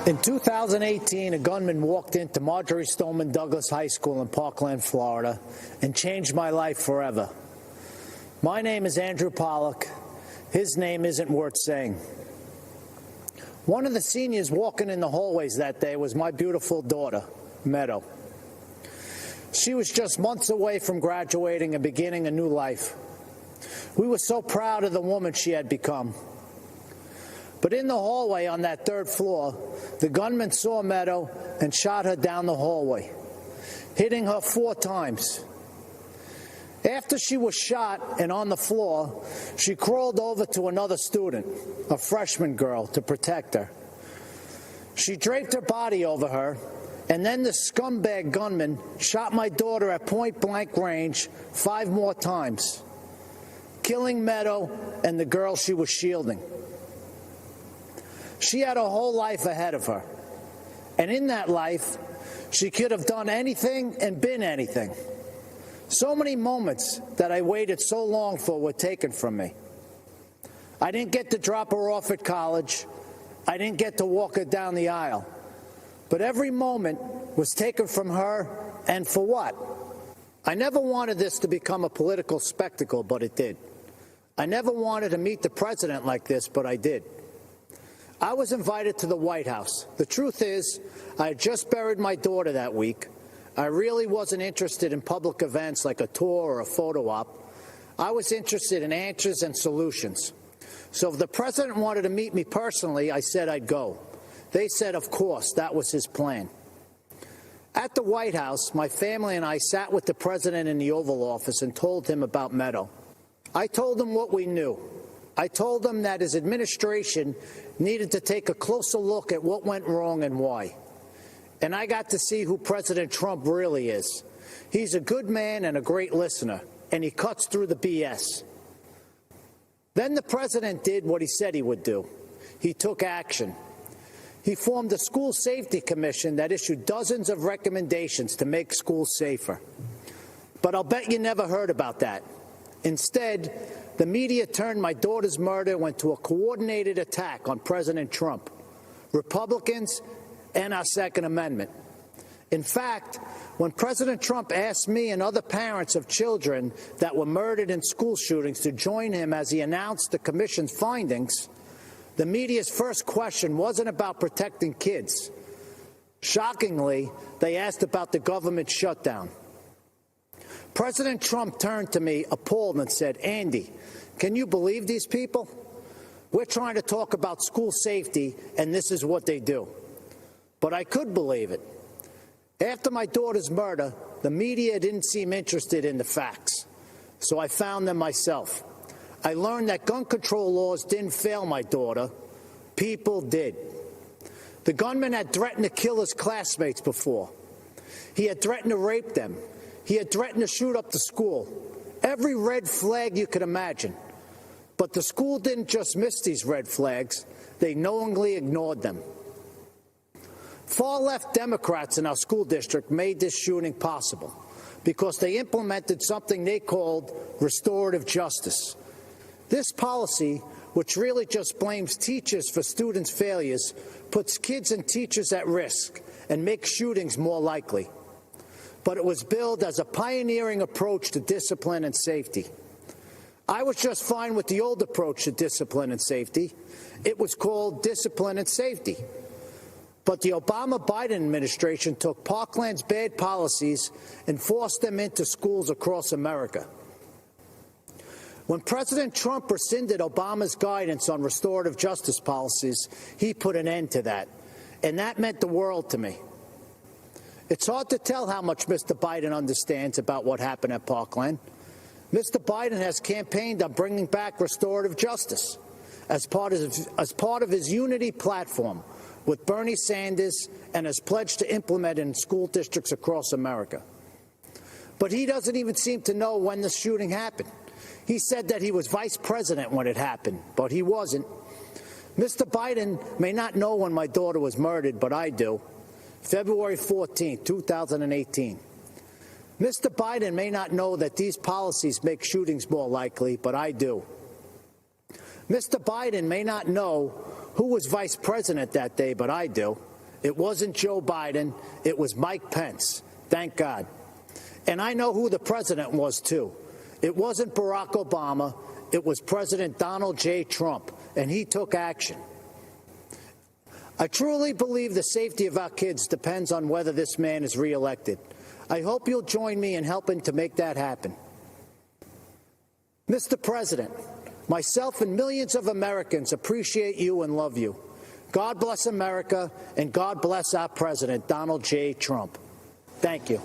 In 2018, a gunman walked into Marjorie Stoneman Douglas High School in Parkland, Florida, and changed my life forever. My name is Andrew Pollack. His name isn't worth saying. One of the seniors walking in the hallways that day was my beautiful daughter, Meadow. She was just months away from graduating and beginning a new life. We were so proud of the woman she had become. But in the hallway on that third floor, the gunman saw Meadow and shot her down the hallway, hitting her 4 times. After she was shot and on the floor, she crawled over to another student, a freshman girl, to protect her. She draped her body over her, and then the scumbag gunman shot my daughter at point-blank range 5 more times, killing Meadow and the girl she was shielding. She had a whole life ahead of her, and in that life, she could have done anything and been anything. So many moments that I waited so long for were taken from me. I didn't get to drop her off at college. I didn't get to walk her down the aisle. But every moment was taken from her, and for what? I never wanted this to become a political spectacle, but it did. I never wanted to meet the president like this, but I did. I was invited to the White House. The truth is, I had just buried my daughter that week. I really wasn't interested in public events like a tour or a photo op. I was interested in answers and solutions. So if the president wanted to meet me personally, I said I'd go. They said, of course, that was his plan. At the White House, my family and I sat with the president in the Oval Office and told him about Meadow. I told him what we knew. I told him that his administration needed to take a closer look at what went wrong and why. And I got to see who President Trump really is. He's a good man and a great listener, and he cuts through the BS. Then the president did what he said he would do. He took action. He formed a school safety commission that issued dozens of recommendations to make schools safer. But I'll bet you never heard about that. Instead, the media turned my daughter's murder into a coordinated attack on President Trump, Republicans, and our Second Amendment. In fact, when President Trump asked me and other parents of children that were murdered in school shootings to join him as he announced the commission's findings, the media's first question wasn't about protecting kids. Shockingly, they asked about the government shutdown. President Trump turned to me appalled and said, "Andy, can you believe these people? We're trying to talk about school safety, and this is what they do." But I could believe it. After my daughter's murder, the media didn't seem interested in the facts, so I found them myself. I learned that gun control laws didn't fail my daughter. People did. The gunman had threatened to kill his classmates before. He had threatened to rape them. He had threatened to shoot up the school. Every red flag you could imagine. But the school didn't just miss these red flags. They knowingly ignored them. Far-left Democrats in our school district made this shooting possible because they implemented something they called restorative justice. This policy, which really just blames teachers for students' failures, puts kids and teachers at risk and makes shootings more likely. But it was billed as a pioneering approach to discipline and safety. I was just fine with the old approach to discipline and safety. It was called discipline and safety. But the Obama-Biden administration took Parkland's bad policies and forced them into schools across America. When President Trump rescinded Obama's guidance on restorative justice policies, he put an end to that. And that meant the world to me. It's hard to tell how much Mr. Biden understands about what happened at Parkland. Mr. Biden has campaigned on bringing back restorative justice as part of his unity platform with Bernie Sanders and has pledged to implement it in school districts across America. But he doesn't even seem to know when the shooting happened. He said that he was vice president when it happened, but he wasn't. Mr. Biden may not know when my daughter was murdered, but I do. February 14, 2018. Mr. Biden may not know that these policies make shootings more likely, but I do. Mr. Biden may not know who was vice president that day, but I do. It wasn't Joe Biden. It was Mike Pence. Thank God. And I know who the president was, too. It wasn't Barack Obama. It was President Donald J. Trump, and he took action. I truly believe the safety of our kids depends on whether this man is reelected. I hope you'll join me in helping to make that happen. Mr. President, myself and millions of Americans appreciate you and love you. God bless America, and God bless our President, Donald J. Trump. Thank you.